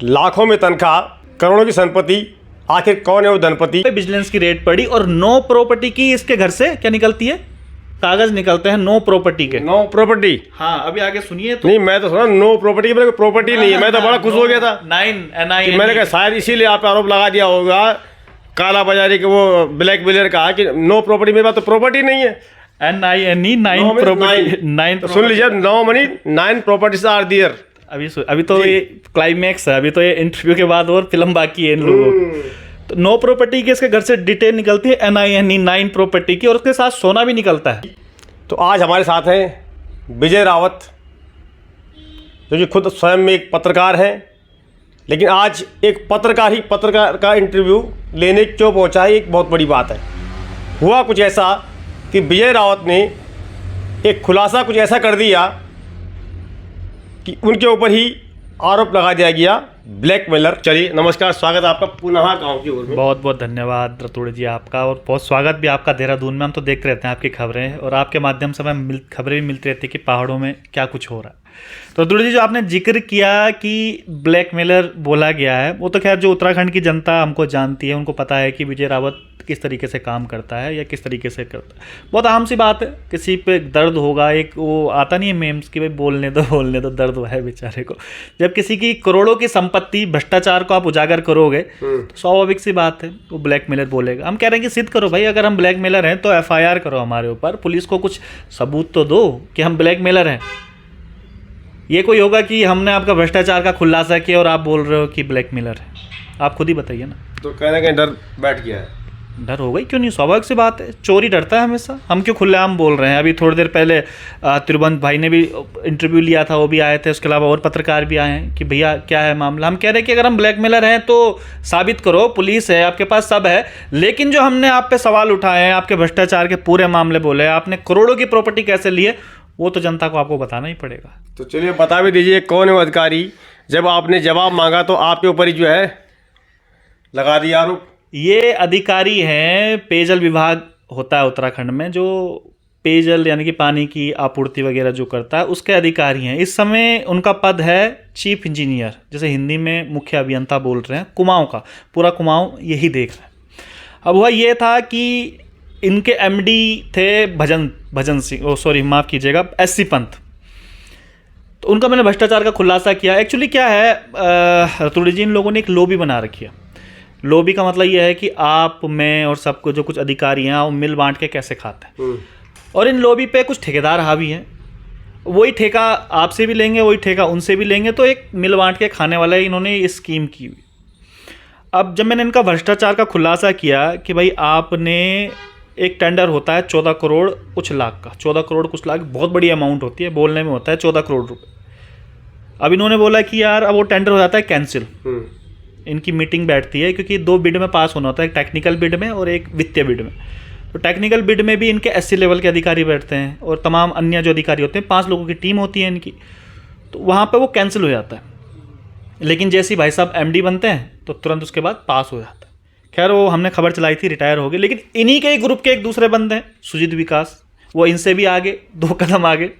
लाखों में तनख्वाह, करोड़ों की संपत्ति, आखिर कौन है वो धनपति। विजिलेंस की रेड पड़ी और नो प्रॉपर्टी की इसके घर से क्या निकलती है, कागज निकलते हैं नो प्रॉपर्टी के। No property. हाँ, अभी आगे सुनिए तो। नहीं, मैं तो सुना नो प्रॉपर्टी की, मेरे को प्रॉपर्टी नहीं है। मैं तो बड़ा खुश हो गया था। 9 मैंने कहा शायद इसीलिए आप आरोप लगा दिया होगा काला बाजारी के, वो ब्लैक बिलियर का कि नो प्रॉपर्टी। मेरे पास तो प्रॉपर्टी नहीं है। NINE 9 property 9। सुन लीजिए, 9 मनी 9 प्रॉपर्टीज आर देयर। अभी तो ये क्लाइमैक्स है, अभी तो ये इंटरव्यू के बाद और फिल्म बाकी है इन लोगों की। तो नो प्रॉपर्टी के इसके घर से डिटेल निकलती है NINE 9 प्रॉपर्टी की, और उसके साथ सोना भी निकलता है। तो आज हमारे साथ हैं विजय रावत, जो कि खुद स्वयं में एक पत्रकार हैं, लेकिन आज एक पत्रकार का इंटरव्यू लेने क्यों पहुंचा है, एक बहुत बड़ी बात है। हुआ कुछ ऐसा कि विजय रावत ने एक खुलासा कुछ ऐसा कर दिया कि उनके ऊपर ही आरोप लगा दिया गया ब्लैकमेलर। चलिए, नमस्कार, स्वागत है आपका पुनः गाँव की ओर में। बहुत बहुत धन्यवाद रतुड़ जी आपका, और बहुत स्वागत भी आपका देहरादून में। हम तो देखते रहते हैं आपकी खबरें, और आपके माध्यम से हमें खबरें भी मिलती रहती है कि पहाड़ों में क्या कुछ हो रहा है। तो रतुड़ जी, जो आपने जिक्र किया कि ब्लैकमेलर बोला गया है, वो तो खैर जो उत्तराखंड की जनता हमको जानती है, उनको पता है कि विजय रावत किस तरीके से काम करता है या किस तरीके से करता है। बहुत आम सी बात है, किसी पे दर्द होगा, एक वो आता नहीं है मेम्स कि भाई बोलने दो दर्द है बेचारे को। जब किसी की करोड़ों की संपत्ति, भ्रष्टाचार को आप उजागर करोगे तो स्वाभाविक सी बात है वो ब्लैकमेलर बोलेगा। हम कह रहे हैं कि सिद्ध करो भाई, अगर हम ब्लैकमेलर हैं तो FIR करो हमारे ऊपर, पुलिस को कुछ सबूत तो दो कि हम ब्लैकमेलर हैं। ये कोई होगा कि हमने आपका भ्रष्टाचार का खुलासा किया और आप बोल रहे हो कि ब्लैकमेलर है? आप खुद ही बताइए ना। तो कहने का डर बैठ गया है। डर हो गई क्यों नहीं, स्वाभाविक सी बात है। चोरी डरता है हमेशा, हम क्यों खुलेआम बोल रहे हैं। अभी थोड़ी देर पहले त्रिभुवन भाई ने भी इंटरव्यू लिया था, वो भी आए थे। उसके अलावा और पत्रकार भी आए हैं कि भैया क्या है मामला। हम कह रहे हैं कि अगर हम ब्लैकमेलर हैं तो साबित करो, पुलिस है आपके पास, सब है। लेकिन जो हमने आप पे सवाल उठाए हैं, आपके भ्रष्टाचार के पूरे मामले बोले, आपने करोड़ों की प्रॉपर्टी कैसे ली है, वो तो जनता को आपको बताना ही पड़ेगा। तो चलिए बता भी दीजिए कौन है वो अधिकारी। जब आपने जवाब मांगा तो आपके ऊपर ही जो है लगा दिया आरोप। ये अधिकारी हैं, पेयजल विभाग होता है उत्तराखंड में, जो पेयजल यानी कि पानी की आपूर्ति वगैरह जो करता है, उसके अधिकारी हैं। इस समय उनका पद है चीफ इंजीनियर, जैसे हिंदी में मुख्य अभियंता बोल रहे हैं। कुमाऊं का पूरा कुमाऊं यही देख रहे हैं। अब हुआ ये था कि इनके MD थे भजन सिंह, सॉरी माफ़ कीजिएगा, SC पंत। तो उनका मैंने भ्रष्टाचार का खुलासा किया। एक्चुअली क्या है, रतुड़ी जी, इन लोगों ने एक लॉबी बना रखी है। लॉबी का मतलब यह है कि आप, मैं और सबको जो कुछ अधिकारी हैं वो मिल बांट के कैसे खाते हैं। और इन लॉबी पे कुछ ठेकेदार हावी हैं, वही ठेका आपसे भी लेंगे, वही ठेका उनसे भी लेंगे। तो एक मिल बांट के खाने वाला इन्होंने ये स्कीम की हुई। अब जब मैंने इनका भ्रष्टाचार का खुलासा किया कि भाई आपने, एक टेंडर होता है 14 करोड़ कुछ लाख का, 14 करोड़ कुछ लाख बहुत बड़ी अमाउंट होती है, बोलने में होता है 14 करोड़ रुपए। अब इन्होंने बोला कि यार अब वो टेंडर हो जाता है कैंसिल। इनकी मीटिंग बैठती है, क्योंकि 2 बिड में पास होना होता है, एक टेक्निकल बिड में और एक वित्तीय बिड में। तो टेक्निकल बिड में भी इनके SC लेवल के अधिकारी बैठते हैं, और तमाम अन्य जो अधिकारी होते हैं, 5 लोगों की टीम होती है इनकी। तो वहाँ पे वो कैंसिल हो जाता है। लेकिन जैसे ही भाई साहब MD बनते हैं तो तुरंत उसके बाद पास हो जाता है। खैर वो हमने खबर चलाई थी, रिटायर हो गए। लेकिन इन्हीं के ग्रुप के एक दूसरे बंदे हैं, सुजीत विकास, वो इनसे भी आगे 2 कदम आगे।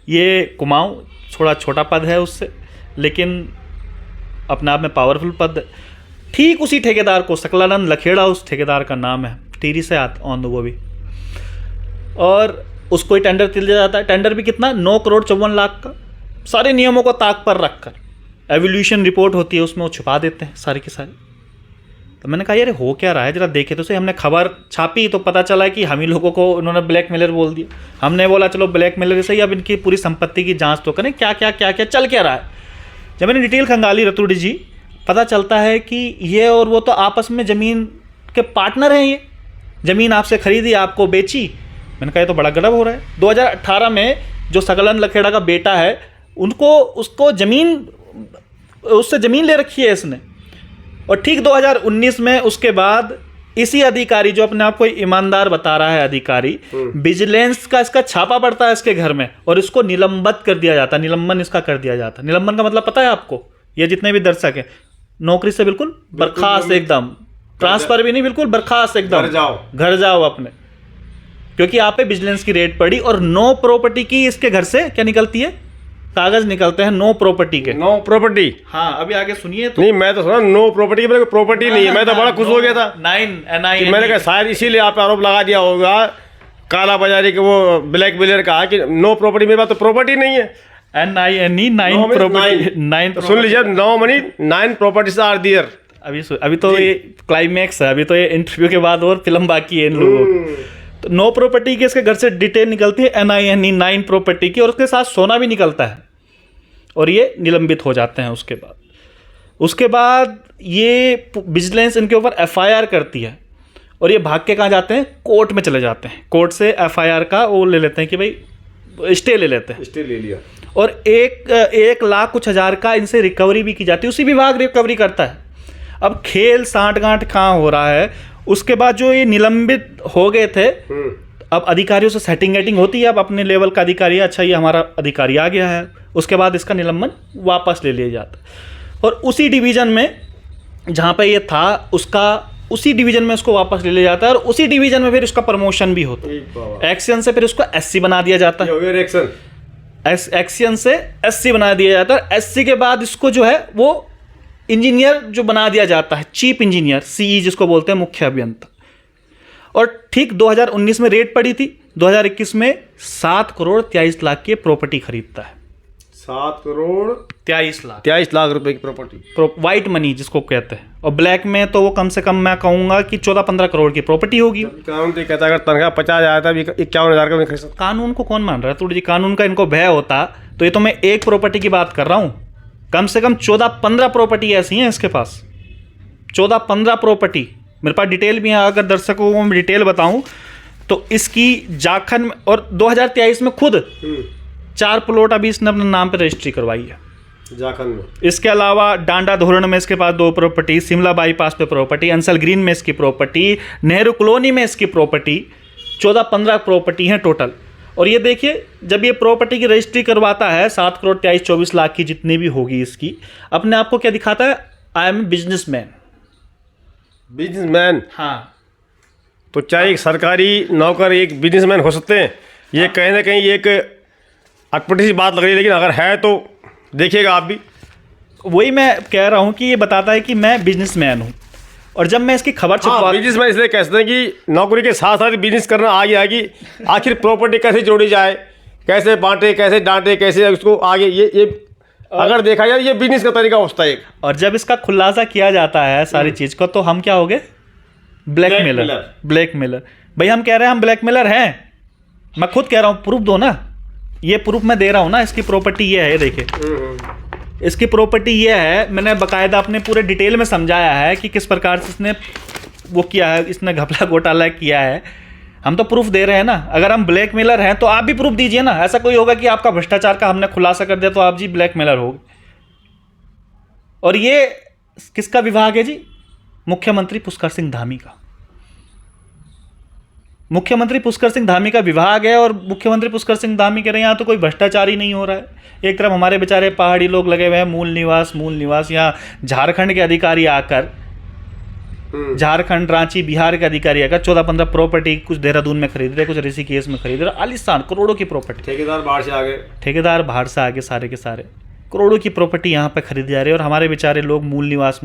ये कुमाऊं थोड़ा छोटा पद है उससे, लेकिन अपने आप में पावरफुल पद। ठीक उसी ठेकेदार को, सकलानंद लखेड़ा उस ठेकेदार का नाम है, टिहरी से ऑन वो भी, और उसको ही टेंडर दिया जाता है। टेंडर भी कितना, 9 करोड़ 54 लाख का। सारे नियमों को ताक पर रखकर एवोल्यूशन रिपोर्ट होती है, उसमें वो छुपा देते हैं सारी की सारी। तो मैंने कहा यार हो क्या रहा है, जरा देखे तो सही। हमने खबर छापी तो पता चला कि हम ही लोगों को उन्होंने ब्लैकमेलर बोल दिया। हमने बोला चलो ब्लैकमेलर सही, अब इनकी पूरी संपत्ति की जांच तो करें, क्या क्या क्या क्या चल क्या रहा है। जब मैंने डिटेल खंगाली रतुड़ी जी, पता चलता है कि ये और वो तो आपस में ज़मीन के पार्टनर हैं। ये ज़मीन आपसे खरीदी, आपको बेची। मैंने कहा ये तो बड़ा गड़बड़ हो रहा है। 2018 में जो सकलानंद लखेड़ा का बेटा है, उसको ज़मीन, उससे ज़मीन ले रखी है इसने। और ठीक 2019 में उसके बाद इसी अधिकारी, जो अपने आप को ईमानदार बता रहा है अधिकारी, विजिलेंस का इसका छापा पड़ता है इसके घर में, और इसको निलंबित कर दिया जाता है। निलंबन इसका कर दिया जाता है। निलंबन का मतलब पता है आपको? ये जितने भी दर्शक हैं, नौकरी से बिल्कुल बर्खास्त, एकदम ट्रांसफर भी नहीं, बिल्कुल बर्खास्त एकदम, घर जाओ अपने। क्योंकि आप पे विजिलेंस की रेड पड़ी और नो प्रॉपर्टी की इसके घर से क्या निकलती है, कागज निकलते हैं नो प्रॉपर्टी के। No property? हाँ, अभी आगे सुनिए तो। नहीं, मैं तो सुना नो प्रॉपर्टी, मेरे को प्रॉपर्टी नहीं है। मैं तो बड़ा खुश हो गया था। 9 मैंने कहा शायद इसीलिए आप आरोप लगा दिया होगा काला बाजारी के, वो ब्लैक बिलियर कहा कि नो प्रॉपर्टी। मेरे पास तो प्रॉपर्टी नहीं है। NINE 9 property, 9। सुन लीजिए, no money 9 properties are there. अभी तो ये क्लाइमैक्स है, अभी तो ये इंटरव्यू के बाद और फिल्म बाकी है इन लोगों की। तो नो प्रॉपर्टी के इसके घर से डिटेल निकलती है NINE 9 प्रॉपर्टी की, और उसके साथ सोना भी निकलता है, और ये निलंबित हो जाते हैं। उसके बाद ये विजिलेंस इनके ऊपर FIR करती है, और ये भाग के कहाँ जाते हैं, कोर्ट में चले जाते हैं। कोर्ट से FIR का वो ले लेते हैं कि भाई स्टे ले लेते हैं। स्टे ले लिया, और 1 लाख कुछ हज़ार का इनसे रिकवरी भी की जाती है, उसी विभाग रिकवरी करता है। अब खेल सांठ गांठ कहाँ हो रहा है, उसके बाद जो ये निलंबित हो गए थे, अब अधिकारियों से सेटिंग वेटिंग होती है। अब अपने लेवल का अधिकारी है, अच्छा ये हमारा अधिकारी आ गया है, उसके बाद इसका निलंबन वापस ले लिया जाता है। और उसी डिवीज़न में जहाँ पे ये था उसका, उसी डिवीज़न में उसको वापस ले लिया जाता है, और उसी डिवीज़न में फिर उसका प्रमोशन भी होता है। एक्शन से फिर उसको SC बना दिया जाता है। एक्शन से SC बना दिया जाता है। SC के बाद इसको जो है वो इंजीनियर जो बना दिया जाता है, चीफ इंजीनियर, CE जिसको बोलते हैं, मुख्य अभियंता। और ठीक 2019 में रेट पड़ी थी, 2021 में 7 करोड़ 23 लाख की प्रॉपर्टी खरीदता है। 7 करोड़ 23 लाख रुपए की प्रॉपर्टी, वाइट मनी जिसको कहते हैं। और ब्लैक में तो वो कम से कम मैं कहूंगा कि 14-15 करोड़ की प्रॉपर्टी होगी। कानून तो कहता है अगर तनख्वाह 50,000 था, 51,000 का नहीं खरीद सकता। कानून को कौन मान रहा है थोड़ी जी, कानून का इनको भय होता तो ये तो मैं एक प्रॉपर्टी की बात कर रहा हूँ, कम से कम 14-15 प्रॉपर्टी ऐसी हैं इसके पास। 14-15 प्रॉपर्टी मेरे पास डिटेल भी है, अगर दर्शकों को मैं डिटेल बताऊं तो इसकी जाखन में, और 2023 में खुद 4 प्लॉट अभी इसने अपने नाम पे रजिस्ट्री करवाई है जाखन में। इसके अलावा डांडा धोरण में इसके पास 2 प्रॉपर्टी, शिमला बाईपास पे प्रॉपर्टी, अंसल ग्रीन में इसकी प्रॉपर्टी, नेहरू कॉलोनी में इसकी प्रॉपर्टी, 14-15 प्रॉपर्टी हैं टोटल। और ये देखिए, जब ये प्रॉपर्टी की रजिस्ट्री करवाता है 7 करोड़ 23-24 लाख की जितनी भी होगी इसकी, अपने आप को क्या दिखाता है, आई एम बिजनेसमैन। हाँ, तो चाहे एक सरकारी नौकर एक बिजनेसमैन हो सकते हैं, ये कहीं ना कहीं एक अटपटी सी बात लग रही है, लेकिन अगर है तो देखिएगा आप भी। वही मैं कह रहा हूँ कि ये बताता है कि मैं बिजनेसमैन हूँ। और जब मैं इसकी खबर छुपवा, बिजनेसमैन इसलिए कह सकते हैं कि नौकरी के साथ साथ बिजनेस करना आगे आखिर प्रॉपर्टी कैसे जोड़ी जाए, कैसे बांटे, कैसे डांटे, कैसे उसको आगे, ये अगर देखा जाए ये बिजनेस का तरीका होता है एक। और जब इसका खुलासा किया जाता है सारी चीज़ को, तो हम क्या हो गए, ब्लैकमेलर। भाई हम कह रहे हैं हम ब्लैकमेलर हैं, मैं खुद कह रहा हूँ प्रूफ दो ना। ये प्रूफ मैं दे रहा हूँ ना, इसकी प्रॉपर्टी ये है, देखिए इसकी प्रॉपर्टी ये है। मैंने बाकायदा अपने पूरे डिटेल में समझाया है कि किस प्रकार से इसने वो किया है, इसने घपला घोटाला किया है। हम तो प्रूफ दे रहे हैं ना। अगर हम ब्लैकमेलर हैं तो आप भी प्रूफ दीजिए ना। ऐसा कोई होगा कि आपका भ्रष्टाचार का हमने खुलासा कर दिया तो आप जी ब्लैकमेलर होगे। और ये किसका विभाग है जी, मुख्यमंत्री पुष्कर सिंह धामी का। मुख्यमंत्री पुष्कर सिंह धामी का विभाग है, और मुख्यमंत्री पुष्कर सिंह धामी कह रहे हैं यहाँ तो कोई भ्रष्टाचार ही नहीं हो रहा है। एक तरफ हमारे बेचारे पहाड़ी लोग लगे हुए हैं, मूल निवास, यहाँ झारखंड के अधिकारी आकर, झारखंड, रांची, बिहार के अधिकारी आकर 14-15 प्रॉपर्टी, कुछ देहरादून में खरीद रहे, कुछ ऋषिकेश में खरीद रहे, आलिशान करोड़ों की प्रॉपर्टी। ठेकेदार बाहर से आ गए, सारे के सारे करोड़ों की प्रॉपर्टी यहाँ पे खरीदी जा रही है। और हमारे बेचारे लोग मूल निवास।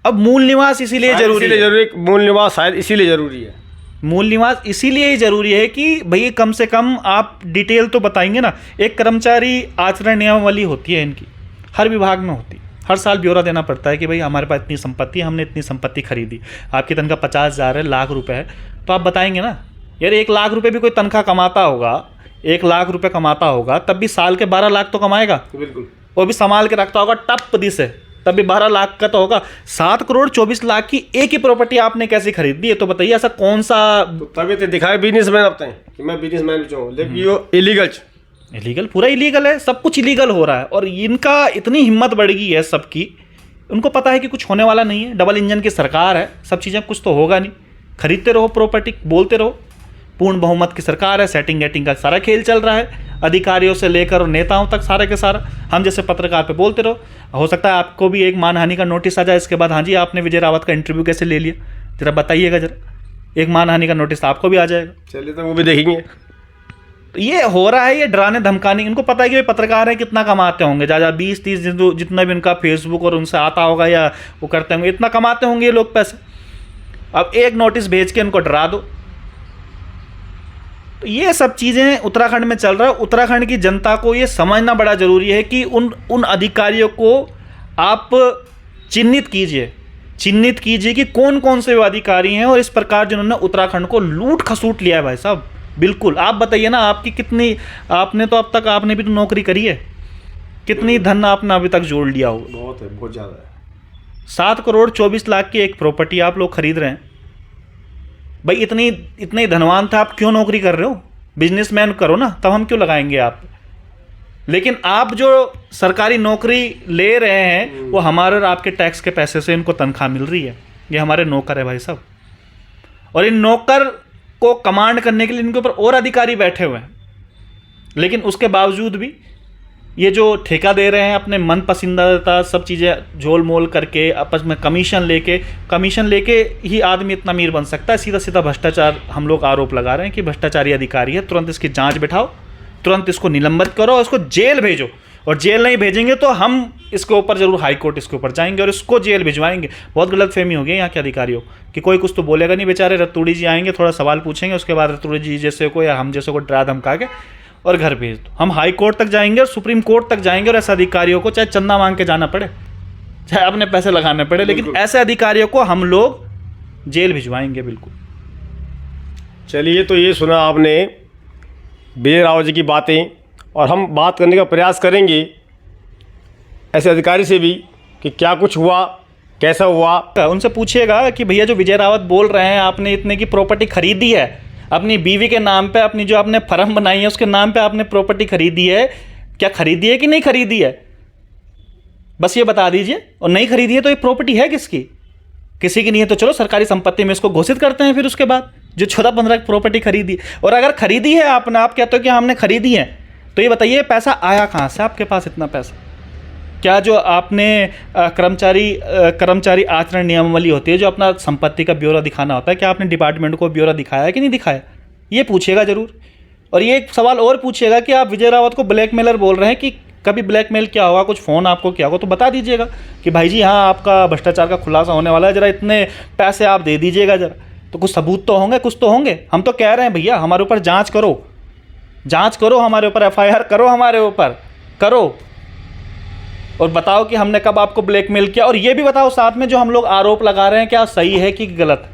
अब मूल निवास इसीलिए जरूरी है, मूल निवास शायद इसीलिए जरूरी है। मूल निवास इसीलिए ही जरूरी है कि भई कम से कम आप डिटेल तो बताएंगे ना। एक कर्मचारी आचरण नियमावली होती है इनकी, हर विभाग में होती है। हर साल ब्यौरा देना पड़ता है कि भाई हमारे पास इतनी संपत्ति है, हमने इतनी संपत्ति खरीदी। आपकी तनख्वाह 50,000 है, लाख रुपए है, तो आप बताएंगे ना यार 1 लाख रुपए भी कोई तनख्वाह कमाता होगा, 1 लाख रुपए कमाता होगा, तब भी साल के 12 लाख तो कमाएगा। बिल्कुल। वो भी संभाल के रखता होगा टप दी से, तब भी 12 लाख का तो होगा। 7 करोड़ 24 लाख की एक ही प्रॉपर्टी आपने कैसे खरीदी है, तो बताइए ऐसा कौन सा। तो तभी तो दिखाए बिजनेसमैन अपने कि मैं बिजनेसमैन हूँ, लेकिन ये इलीगल, पूरा इलीगल है, सब कुछ इलीगल हो रहा है। और इनका इतनी हिम्मत बढ़ गई है सबकी, उनको पता है कि कुछ होने वाला नहीं है। डबल इंजन की सरकार है, सब चीज़ें कुछ तो होगा नहीं, खरीदते रहो प्रॉपर्टी, बोलते रहो। पूर्ण बहुमत की सरकार है, सेटिंग गेटिंग का सारा खेल चल रहा है, अधिकारियों से लेकर और नेताओं तक सारे के सारा। हम जैसे पत्रकार पे बोलते रहो। हो सकता है आपको भी एक मानहानि का नोटिस आ जाए इसके बाद, हाँ जी आपने विजय रावत का इंटरव्यू कैसे ले लिया, जरा बताइएगा जरा। एक मानहानि का नोटिस आपको भी आ जाएगा। चलिए तो वो भी देखेंगे। तो ये हो रहा है, ये डराने धमकाने, इनको पता है कि वे पत्रकार हैं, कितना कमाते होंगे, ज़्यादा 20-30 जितना भी उनका फेसबुक और उनसे आता होगा या वो करते होंगे, इतना कमाते होंगे ये लोग पैसे। अब एक नोटिस भेज के इनको डरा दो। तो ये सब चीज़ें उत्तराखंड में चल रहा है। उत्तराखंड की जनता को ये समझना बड़ा ज़रूरी है कि उन अधिकारियों को आप चिन्हित कीजिए कि कौन कौन से अधिकारी हैं और इस प्रकार जिन्होंने उत्तराखंड को लूट खसूट लिया है। भाई साहब बिल्कुल, आप बताइए ना, आपकी कितनी, आपने तो अब तक, आपने भी तो नौकरी करी है, कितनी धन आपने अभी तक जोड़ लिया होगा? बहुत है, बहुत ज़्यादा है। 7 करोड़ 24 लाख की एक प्रॉपर्टी आप लोग खरीद रहे हैं। भाई इतने धनवान था, आप क्यों नौकरी कर रहे हो? बिजनेसमैन करो ना, तब हम क्यों लगाएंगे आप। लेकिन आप जो सरकारी नौकरी ले रहे हैं वो हमारे और आपके टैक्स के पैसे से इनको तनख्वाह मिल रही है। ये हमारे नौकर है भाई साहब, और इन नौकर को कमांड करने के लिए इनके ऊपर और अधिकारी बैठे हुए हैं। लेकिन उसके बावजूद भी ये जो ठेका दे रहे हैं अपने मन पसंदीदा सब चीज़ें झोल मोल करके, आपस में कमीशन लेके ही आदमी इतना अमीर बन सकता है। सीधा सीधा भ्रष्टाचार हम लोग आरोप लगा रहे हैं कि भ्रष्टाचारी अधिकारी है, तुरंत इसकी जांच बिठाओ, तुरंत इसको निलंबित करो, इसको जेल भेजो। और जेल नहीं भेजेंगे तो हम इसके ऊपर जरूर हाई कोर्ट इसके ऊपर जाएंगे और इसको जेल भिजवाएंगे। बहुत गलतफहमी हो गई यहाँ के अधिकारियों कि कोई कुछ तो बोलेगा नहीं, बेचारे रतूड़ी जी आएंगे, थोड़ा सवाल पूछेंगे, उसके बाद रतूड़ी जी जैसे को या हम जैसे को डरा धमका के और घर भेज दो। हम हाई कोर्ट तक जाएंगे और सुप्रीम कोर्ट तक जाएंगे, और ऐसे अधिकारियों को चाहे चंदा मांग के जाना पड़े, चाहे अपने पैसे लगाने पड़े, लेकिन ऐसे अधिकारियों को हम लोग जेल भिजवाएंगे बिल्कुल। चलिए, तो ये सुना आपने विजय रावत जी की बातें, और हम बात करने का प्रयास करेंगे ऐसे अधिकारी से भी कि क्या कुछ हुआ, कैसा हुआ। उनसे पूछिएगा कि भैया जो विजय रावत बोल रहे हैं, आपने इतने की प्रॉपर्टी खरीदी है अपनी बीवी के नाम पे, अपनी जो आपने फर्म बनाई है उसके नाम पे आपने प्रॉपर्टी खरीदी है, क्या खरीदी है कि नहीं खरीदी है? बस ये बता दीजिए। और नहीं खरीदी है तो ये प्रॉपर्टी है किसकी? किसी की नहीं है तो चलो सरकारी संपत्ति में इसको घोषित करते हैं। फिर उसके बाद जो 14-15 प्रॉपर्टी खरीदी, और अगर खरीदी है आपने, आप कहते हो कि हमने खरीदी है, तो ये बताइए पैसा आया कहाँ से आपके पास इतना पैसा? क्या जो आपने कर्मचारी आचरण नियमावली होती है, जो अपना संपत्ति का ब्यौरा दिखाना होता है, क्या आपने डिपार्टमेंट को ब्यौरा दिखाया है कि नहीं दिखाया? ये पूछिएगा ज़रूर। और ये एक सवाल और पूछिएगा कि आप विजय रावत को ब्लैकमेलर बोल रहे हैं, कि कभी ब्लैकमेल क्या होगा, कुछ फ़ोन आपको क्या होगा तो बता दीजिएगा कि भाई जी हाँ आपका भ्रष्टाचार का खुलासा होने वाला है, ज़रा इतने पैसे आप दे दीजिएगा ज़रा। तो कुछ सबूत तो होंगे, कुछ तो होंगे। हम तो कह रहे हैं भैया हमारे ऊपर जांच करो, हमारे ऊपर FIR करो, हमारे ऊपर करो, और बताओ कि हमने कब आपको ब्लैकमेल किया। और ये भी बताओ साथ में जो हम लोग आरोप लगा रहे हैं क्या सही है कि गलत है।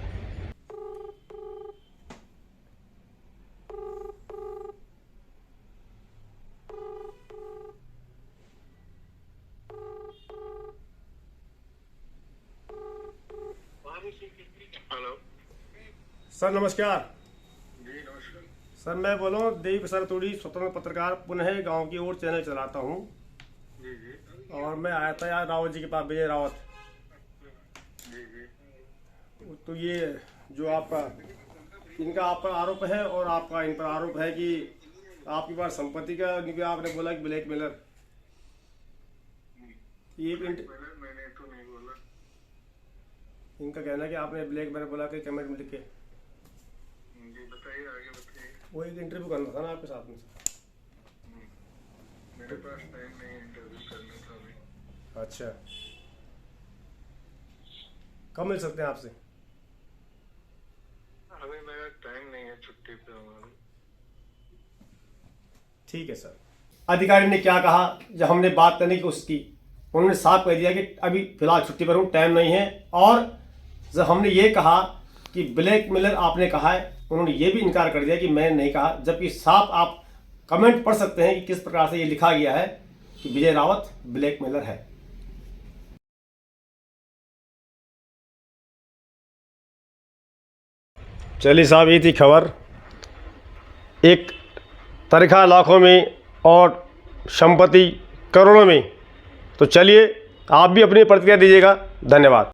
हेलो सर नमस्कार। जी नमस्कार। सर मैं बोल रहा हूँ देवी प्रसाद रतूड़ी, स्वतंत्र पत्रकार, पुनः गांव की ओर चैनल चलाता हूँ। जी जी और मैं आया था यार रावत जी के पास, विजय रावत। जी जी तो ये जो आपका इनका आप पर आरोप है और आपका इन पर आरोप है कि आपके पास संपत्ति का, क्योंकि आपने बोला कि ब्लैकमेलर, ये मैंने तो नहीं बोला। इनका कहना है कि आपने ब्लैकमेलर बोला कि कमेंट में लिख के। जी बताइए, आगे बताइए। वो एक इंटरव्यू करना था ना आपके साथ में। मेरे पास टाइम नहीं है इंटरव्यू करने का अभी। अच्छा, कब मिल सकते हैं आपसे? अभी मेरा टाइम नहीं है, छुट्टी पे हूँ अभी। ठीक है सर। अधिकारी ने क्या कहा, जब हमने बात करने की कोशिश की, उन्होंने साफ कह दिया कि अभी फिलहाल छुट्टी पर हूँ, टाइम नहीं है। और जब हमने ये कहा कि ब्लैकमेलर आपने कहा है, उन्होंने ये भी इनकार कर दिया कि मैंने नहीं कहा, जबकि साफ आप कमेंट पढ़ सकते हैं कि किस प्रकार से ये लिखा गया है कि विजय रावत ब्लैकमेलर है। चलिए साहब, ये थी खबर। एक तनख्वाह लाखों में और संपत्ति करोड़ों में। तो चलिए आप भी अपनी प्रतिक्रिया दीजिएगा। धन्यवाद।